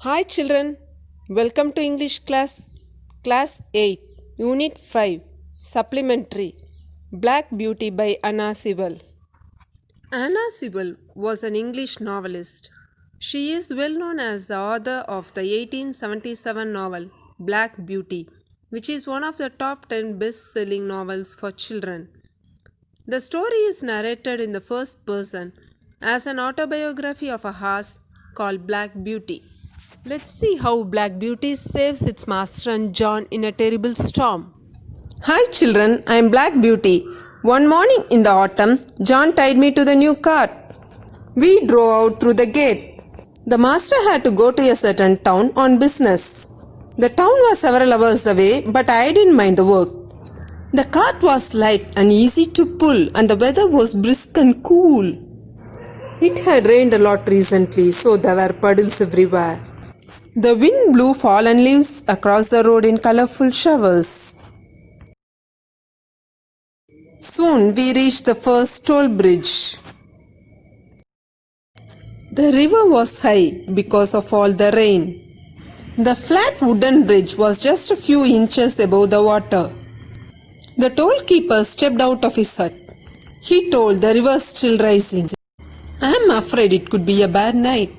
Hi children, welcome to English class 8, Unit 5, Supplementary, Black Beauty by Anna Sewell. Anna Sewell was an English novelist. She is well known as the author of the 1877 novel Black Beauty, which is one of the top 10 best-selling novels for children. The story is narrated in the first person as an autobiography of a horse called Black Beauty. Let's see how Black Beauty saves its master and John in a terrible storm. Hi children, I am Black Beauty. One morning in the autumn, John tied me to the new cart. We drove out through the gate. The master had to go to a certain town on business. The town was several hours away, but I didn't mind the work. The cart was light and easy to pull, and the weather was brisk and cool. It had rained a lot recently, so there were puddles everywhere. The wind blew fallen leaves across the road in colorful showers. Soon we reached the first toll bridge. The river was high because of all the rain. The flat wooden bridge was just a few inches above the water. The toll keeper stepped out of his hut. He told the river still rising. I am afraid it could be a bad night.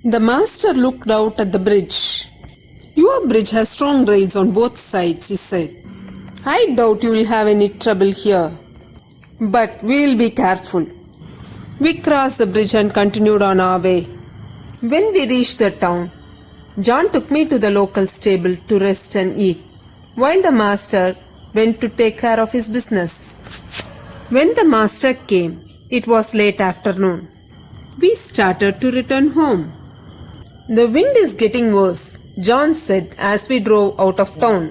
The master looked out at the bridge. Your bridge has strong rails on both sides, he said. I doubt you will have any trouble here. But we will be careful. We crossed the bridge and continued on our way. When we reached the town, John took me to the local stable to rest and eat, while the master went to take care of his business. When the master came, it was late afternoon. We started to return home. The wind is getting worse, John said as we drove out of town.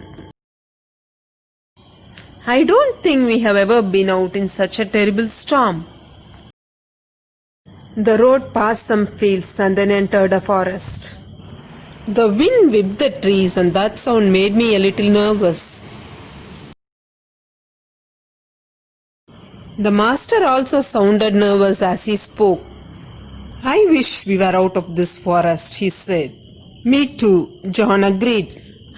I don't think we have ever been out in such a terrible storm. The road passed some fields and then entered a forest. The wind whipped the trees and that sound made me a little nervous. The master also sounded nervous as he spoke. I wish we were out of this forest, he said. Me too, John agreed.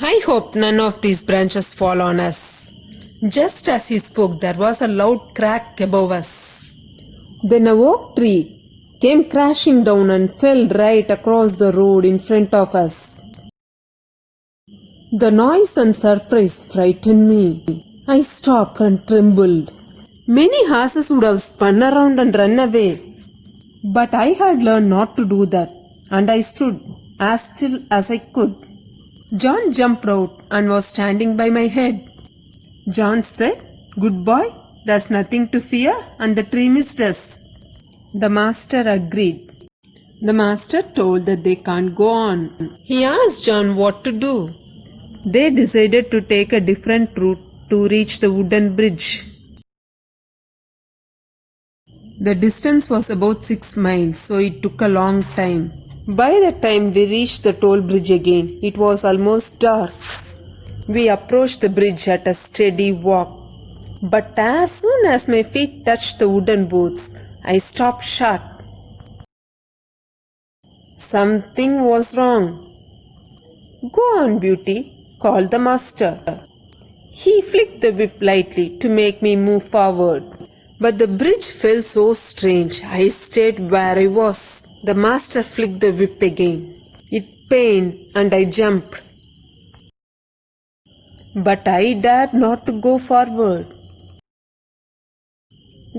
I hope none of these branches fall on us. Just as he spoke, there was a loud crack above us. Then a oak tree came crashing down and fell right across the road in front of us. The noise and surprise frightened me. I stopped and trembled. Many horses would have spun around and run away. But I had learned not to do that, and I stood as still as I could. John jumped out and was standing by my head. John said, "Good boy, there's nothing to fear," and the tree missed us. The master agreed. The master told that they can't go on. He asked John what to do. They decided to take a different route to reach the wooden bridge. The distance was about 6 miles, so it took a long time. By the time we reached the toll bridge again, it was almost dark. We approached the bridge at a steady walk. But as soon as my feet touched the wooden boards, I stopped short. Something was wrong. Go on, Beauty, called the master. He flicked the whip lightly to make me move forward. But the bridge felt so strange, I stayed where I was. The master flicked the whip again. It pained and I jumped. But I dared not to go forward.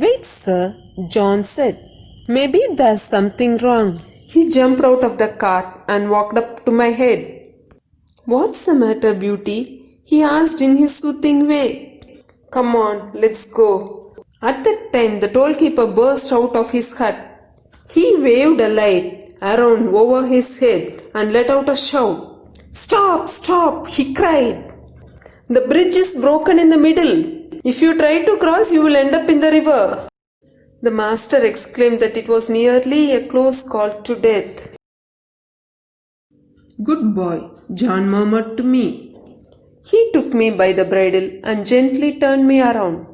Wait, sir, John said. Maybe there's something wrong. He jumped out of the cart and walked up to my head. What's the matter, Beauty? He asked in his soothing way. Come on, let's go. At that time, the tollkeeper burst out of his hut. He waved a light around over his head and let out a shout. Stop, stop, he cried. The bridge is broken in the middle. If you try to cross, you will end up in the river. The master exclaimed that it was nearly a close call to death. Good boy, John murmured to me. He took me by the bridle and gently turned me around.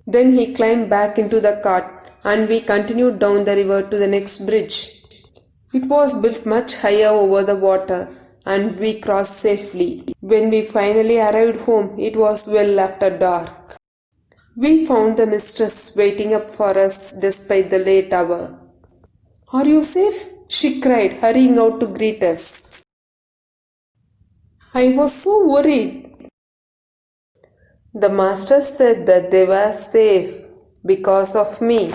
Then he climbed back into the cart and we continued down the river to the next bridge. It was built much higher over the water and we crossed safely. When we finally arrived home, it was well after dark. We found the mistress waiting up for us despite the late hour. Are you safe? She cried, hurrying out to greet us. I was so worried. The master said that they were safe because of me.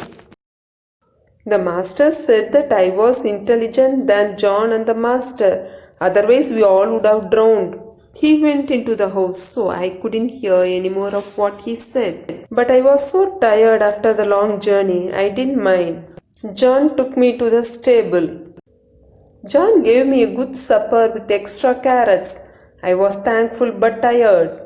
The master said that I was intelligent than John and the master, otherwise we all would have drowned. He went into the house, so I couldn't hear any more of what he said. But I was so tired after the long journey, I didn't mind. John took me to the stable. John gave me a good supper with extra carrots. I was thankful but tired.